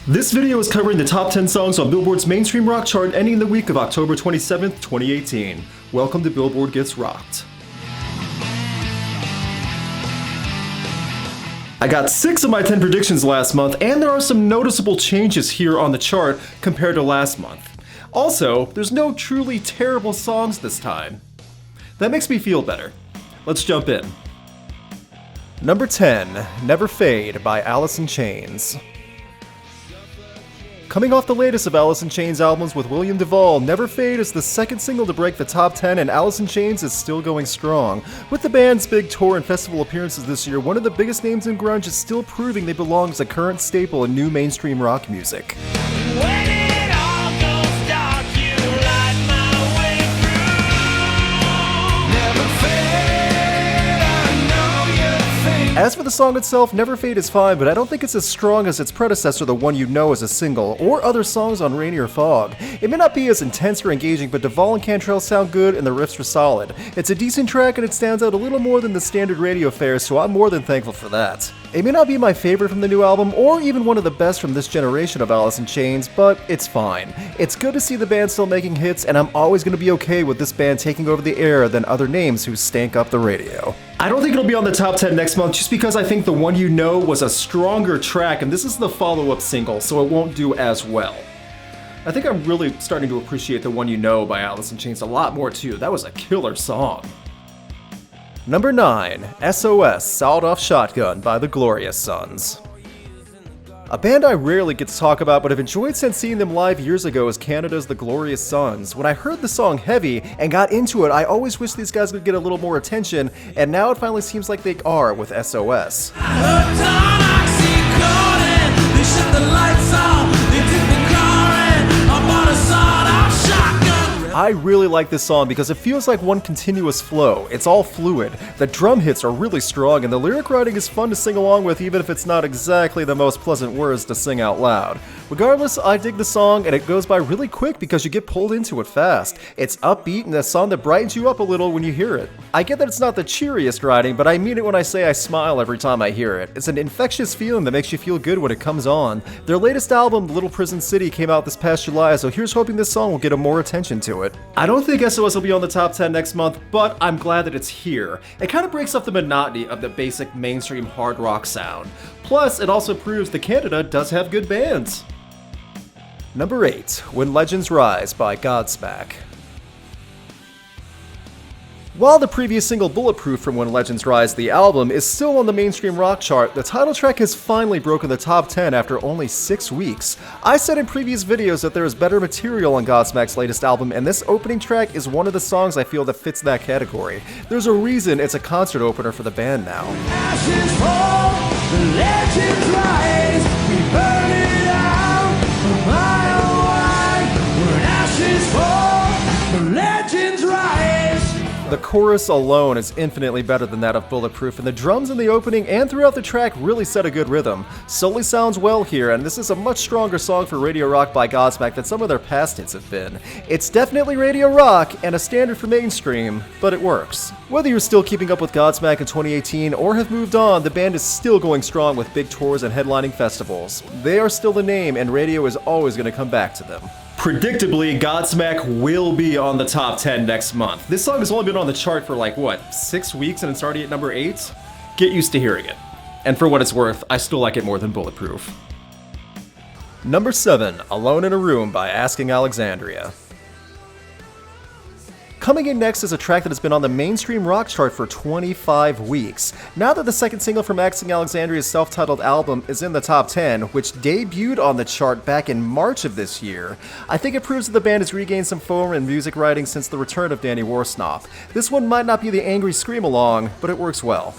This video is covering the top 10 songs on Billboard's mainstream rock chart ending the week of October 27th, 2018. Welcome to Billboard Gets Rocked. I got 6 of my 10 predictions last month, and there are some noticeable changes here on the chart compared to last month. Also, there's no truly terrible songs this time. That makes me feel better. Let's jump in. Number 10, Never Fade by Alice in Chains. Coming off the latest of Alice in Chains albums with William Duvall, Never Fade is the second single to break the top 10, and Alice in Chains is still going strong. With the band's big tour and festival appearances this year, one of the biggest names in grunge is still proving they belong as a current staple in new mainstream rock music. As for the song itself, Never Fade is fine, but I don't think it's as strong as its predecessor, The One You Know, as a single, or other songs on Rain or Fog. It may not be as intense or engaging, but Duvall and Cantrell sound good and the riffs are solid. It's a decent track and it stands out a little more than the standard radio fare, so I'm more than thankful for that. It may not be my favorite from the new album, or even one of the best from this generation of Alice in Chains, but it's fine. It's good to see the band still making hits, and I'm always going to be okay with this band taking over the air than other names who stank up the radio. I don't think it'll be on the top 10 next month just because I think The One You Know was a stronger track, and this is the follow-up single, so it won't do as well. I think I'm really starting to appreciate The One You Know by Alice in Chains a lot more too. That was a killer song. Number 9, S.O.S. Sawed Off Shotgun by the Glorious Sons. A band I rarely get to talk about but have enjoyed since seeing them live years ago is Canada's The Glorious Sons. When I heard the song Heavy and got into it, I always wished these guys would get a little more attention, and now it finally seems like they are with S.O.S. I really like this song because it feels like one continuous flow. It's all fluid. The drum hits are really strong, and the lyric writing is fun to sing along with, even if it's not exactly the most pleasant words to sing out loud. Regardless, I dig the song, and it goes by really quick because you get pulled into it fast. It's upbeat and a song that brightens you up a little when you hear it. I get that it's not the cheeriest writing, but I mean it when I say I smile every time I hear it. It's an infectious feeling that makes you feel good when it comes on. Their latest album, Little Prison City, came out this past July, so here's hoping this song will get more attention to it. I don't think S.O.S. will be on the top 10 next month, but I'm glad that it's here. It kind of breaks up the monotony of the basic mainstream hard rock sound. Plus, it also proves that Canada does have good bands. Number 8, When Legends Rise by Godsmack. While the previous single Bulletproof from When Legends Rise, the album, is still on the mainstream rock chart, the title track has finally broken the top 10 after only 6 weeks. I said in previous videos that there is better material on Godsmack's latest album, and this opening track is one of the songs I feel that fits that category. There's a reason it's a concert opener for the band now. Ashes fall, the legends rise, we burn it out, a mile wide. When ashes fall, the legends rise. The chorus alone is infinitely better than that of Bulletproof, and the drums in the opening and throughout the track really set a good rhythm. Sully sounds well here, and this is a much stronger song for radio rock by Godsmack than some of their past hits have been. It's definitely radio rock and a standard for mainstream, but it works. Whether you're still keeping up with Godsmack in 2018 or have moved on, the band is still going strong with big tours and headlining festivals. They are still the name, and radio is always going to come back to them. Predictably, Godsmack will be on the top 10 next month. This song has only been on the chart for 6 weeks and it's already at number 8? Get used to hearing it. And for what it's worth, I still like it more than Bulletproof. Number 7, Alone in a Room by Asking Alexandria. Coming in next is a track that has been on the mainstream rock chart for 25 weeks. Now that the second single from Asking Alexandria's self-titled album is in the top 10, which debuted on the chart back in March of this year, I think it proves that the band has regained some form in music writing since the return of Danny Worsnop. This one might not be the angry scream-along, but it works well.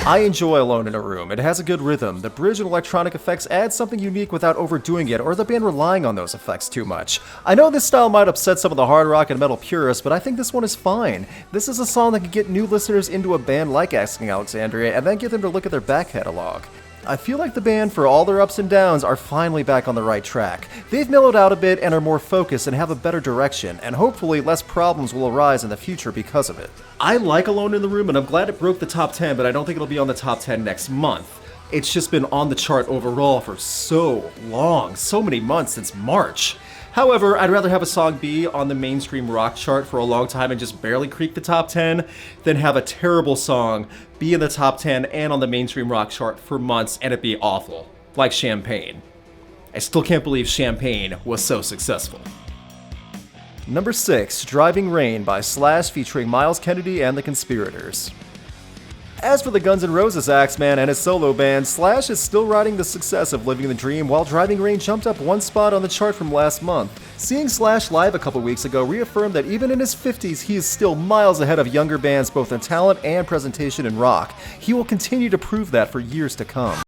I enjoy Alone in a Room. It has a good rhythm. The bridge and electronic effects add something unique without overdoing it or the band relying on those effects too much. I know this style might upset some of the hard rock and metal purists, but I think this one is fine. This is a song that can get new listeners into a band like Asking Alexandria and then get them to look at their back catalog. I feel like the band, for all their ups and downs, are finally back on the right track. They've mellowed out a bit and are more focused and have a better direction, and hopefully less problems will arise in the future because of it. I like Alone in the Room, and I'm glad it broke the top 10, but I don't think it'll be on the top 10 next month. It's just been on the chart overall for so long, so many months since March. However, I'd rather have a song be on the mainstream rock chart for a long time and just barely creak the top 10 than have a terrible song be in the top 10 and on the mainstream rock chart for months and it be awful, like Champagne. I still can't believe Champagne was so successful. Number 6, Driving Rain by S.O.S featuring Myles Kennedy and the Conspirators. As for the Guns N' Roses Axeman and his solo band, S.O.S is still riding the success of Living the Dream while Driving Rain jumped up one spot on the chart from last month. Seeing S.O.S live a couple weeks ago reaffirmed that even in his 50s, he is still miles ahead of younger bands both in talent and presentation in rock. He will continue to prove that for years to come.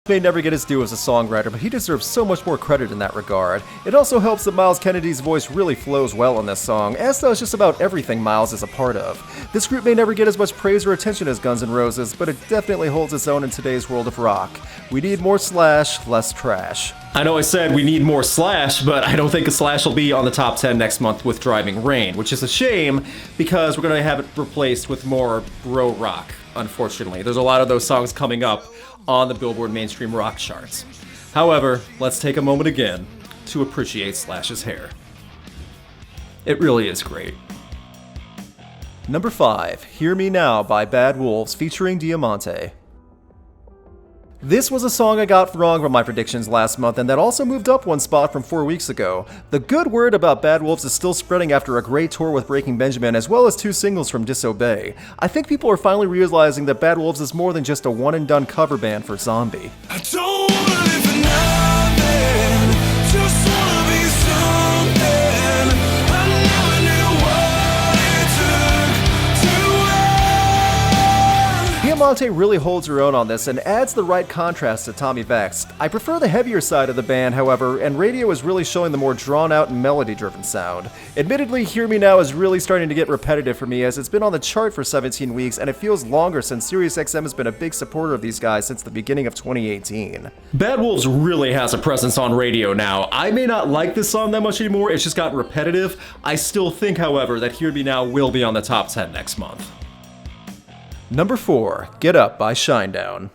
May never get his due as a songwriter, but he deserves so much more credit in that regard. It also helps that Myles Kennedy's voice really flows well on this song, as does just about everything Myles is a part of. This group may never get as much praise or attention as Guns N' Roses, but it definitely holds its own in today's world of rock. We need more S.O.S, less trash. I know I said we need more S.O.S, but I don't think S.O.S will be on the top 10 next month with Driving Rain, which is a shame because we're going to have it replaced with more bro rock, unfortunately. There's a lot of those songs coming up on the Billboard mainstream rock charts. However, let's take a moment again to appreciate S.O.S's hair. It really is great. Number 5, Hear Me Now by Bad Wolves featuring Diamante. This was a song I got wrong from my predictions last month, and that also moved up one spot from 4 weeks ago. The good word about Bad Wolves is still spreading after a great tour with Breaking Benjamin, as well as 2 singles from Disobey. I think people are finally realizing that Bad Wolves is more than just a one-and-done cover band for Zombie. I don't wanna live for nothing, just wanna be something. I never knew what it took to win. Diamante really holds her own on this and adds the right contrast to Tommy Vext. I prefer the heavier side of the band, however, and Radio is really showing the more drawn-out and melody-driven sound. Admittedly, Hear Me Now is really starting to get repetitive for me as it's been on the chart for 17 weeks and it feels longer since SiriusXM has been a big supporter of these guys since the beginning of 2018. Bad Wolves really has a presence on radio now. I may not like this song that much anymore, it's just gotten repetitive. I still think, however, that Hear Me Now will be on the top 10 next month. Number 4, Get Up by Shinedown.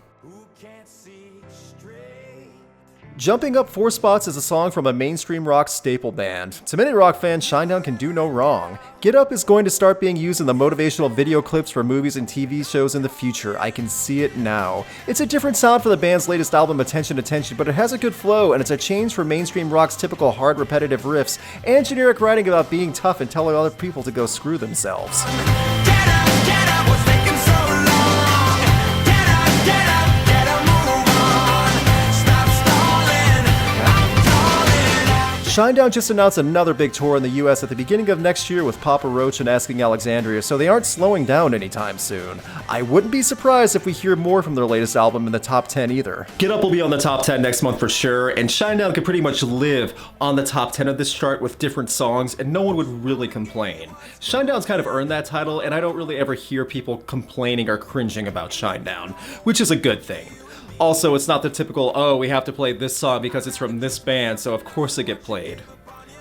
Jumping up 4 spots is a song from a mainstream rock staple band. To many rock fans, Shinedown can do no wrong. Get Up is going to start being used in the motivational video clips for movies and TV shows in the future. I can see it now. It's a different sound for the band's latest album, Attention, Attention, but it has a good flow, and it's a change from mainstream rock's typical hard, repetitive riffs and generic writing about being tough and telling other people to go screw themselves. Shinedown just announced another big tour in the US at the beginning of next year with Papa Roach and Asking Alexandria, so they aren't slowing down anytime soon. I wouldn't be surprised if we hear more from their latest album in the top 10 either. Get Up will be on the top 10 next month for sure, and Shinedown could pretty much live on the top 10 of this chart with different songs, and no one would really complain. Shinedown's kind of earned that title, and I don't really ever hear people complaining or cringing about Shinedown, which is a good thing. Also, it's not the typical, oh, we have to play this song because it's from this band, so of course they get played.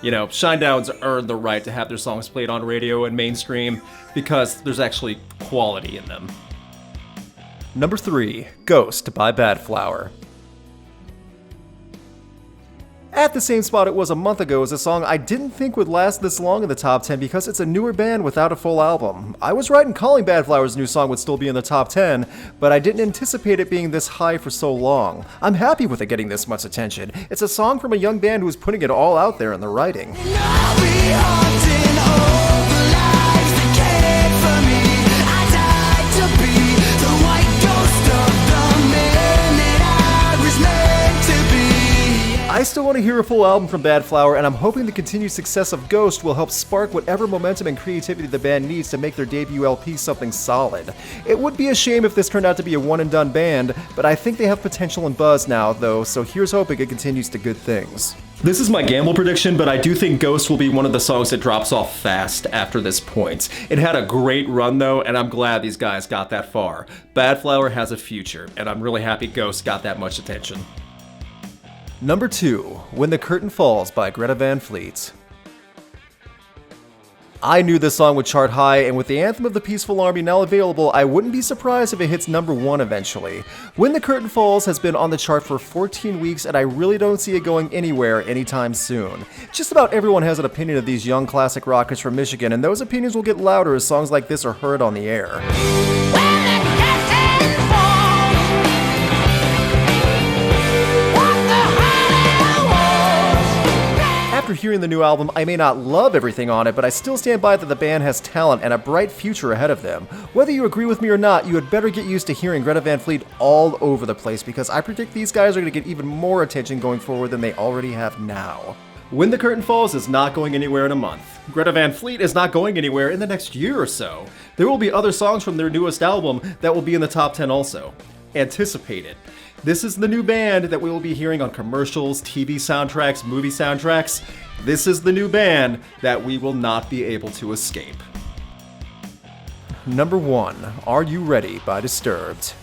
You know, Shinedown's earned the right to have their songs played on radio and mainstream because there's actually quality in them. Number 3, Ghost by Badflower. At the same spot it was a month ago is a song I didn't think would last this long in the top 10 because it's a newer band without a full album. I was right in calling Badflower's new song would still be in the top 10, but I didn't anticipate it being this high for so long. I'm happy with it getting this much attention. It's a song from a young band who's putting it all out there in the writing. I still want to hear a full album from Badflower, and I'm hoping the continued success of Ghost will help spark whatever momentum and creativity the band needs to make their debut LP something solid. It would be a shame if this turned out to be a one-and-done band, but I think they have potential and buzz now, though, so here's hoping it continues to good things. This is my gamble prediction, but I do think Ghost will be one of the songs that drops off fast after this point. It had a great run though, and I'm glad these guys got that far. Badflower has a future, and I'm really happy Ghost got that much attention. Number 2, When the Curtain Falls by Greta Van Fleet. I knew this song would chart high, and with the Anthem of the Peaceful Army now available, I wouldn't be surprised if it hits number 1 eventually. When the Curtain Falls has been on the chart for 14 weeks, and I really don't see it going anywhere anytime soon. Just about everyone has an opinion of these young classic rockers from Michigan, and those opinions will get louder as songs like this are heard on the air. After hearing the new album, I may not love everything on it, but I still stand by that the band has talent and a bright future ahead of them. Whether you agree with me or not, you had better get used to hearing Greta Van Fleet all over the place, because I predict these guys are going to get even more attention going forward than they already have now. When the Curtain Falls is not going anywhere in a month. Greta Van Fleet is not going anywhere in the next year or so. There will be other songs from their newest album that will be in the top 10 also. Anticipate it. This is the new band that we will be hearing on commercials, TV soundtracks, movie soundtracks. This is the new band that we will not be able to escape. Number 1, Are You Ready by Disturbed.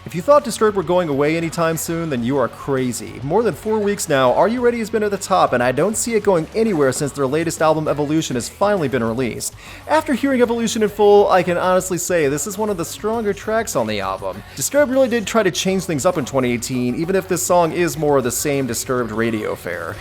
If you thought Disturbed were going away anytime soon, then you are crazy. More than 4 weeks now, Are You Ready has been at the top, and I don't see it going anywhere since their latest album, Evolution, has finally been released. After hearing Evolution in full, I can honestly say this is one of the stronger tracks on the album. Disturbed really did try to change things up in 2018, even if this song is more of the same Disturbed radio fare.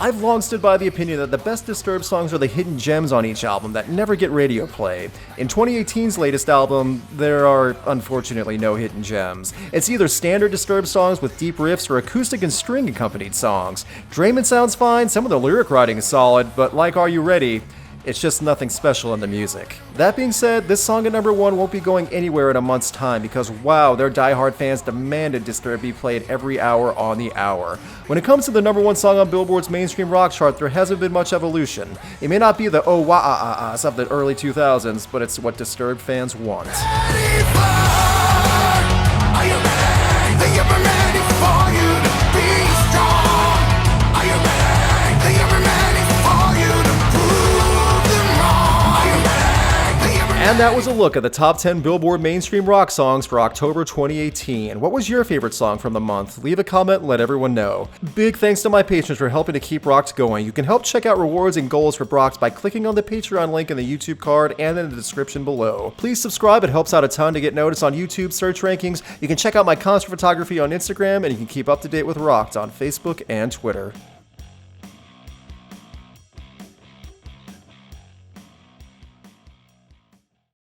I've long stood by the opinion that the best Disturbed songs are the hidden gems on each album that never get radio play. In 2018's latest album, there are unfortunately no hidden gems. It's either standard Disturbed songs with deep riffs or acoustic and string accompanied songs. Draiman sounds fine, some of the lyric writing is solid, but like Are You Ready, it's just nothing special in the music. That being said, this song at number 1 won't be going anywhere in a month's time because wow, their diehard fans demanded Disturbed be played every hour on the hour. When it comes to the number 1 song on Billboard's mainstream rock chart, there hasn't been much evolution. It may not be the oh wah ah ah ahs of the early 2000s, but it's what Disturbed fans want. And that was a look at the top 10 Billboard mainstream rock songs for October 2018. What was your favorite song from the month? Leave a comment and let everyone know. Big thanks to my patrons for helping to keep Rocks going. You can help check out rewards and goals for Brox by clicking on the Patreon link in the YouTube card and in the description below. Please subscribe, it helps out a ton to get noticed on YouTube search rankings. You can check out my concert photography on Instagram, and you can keep up to date with Rocked on Facebook and Twitter.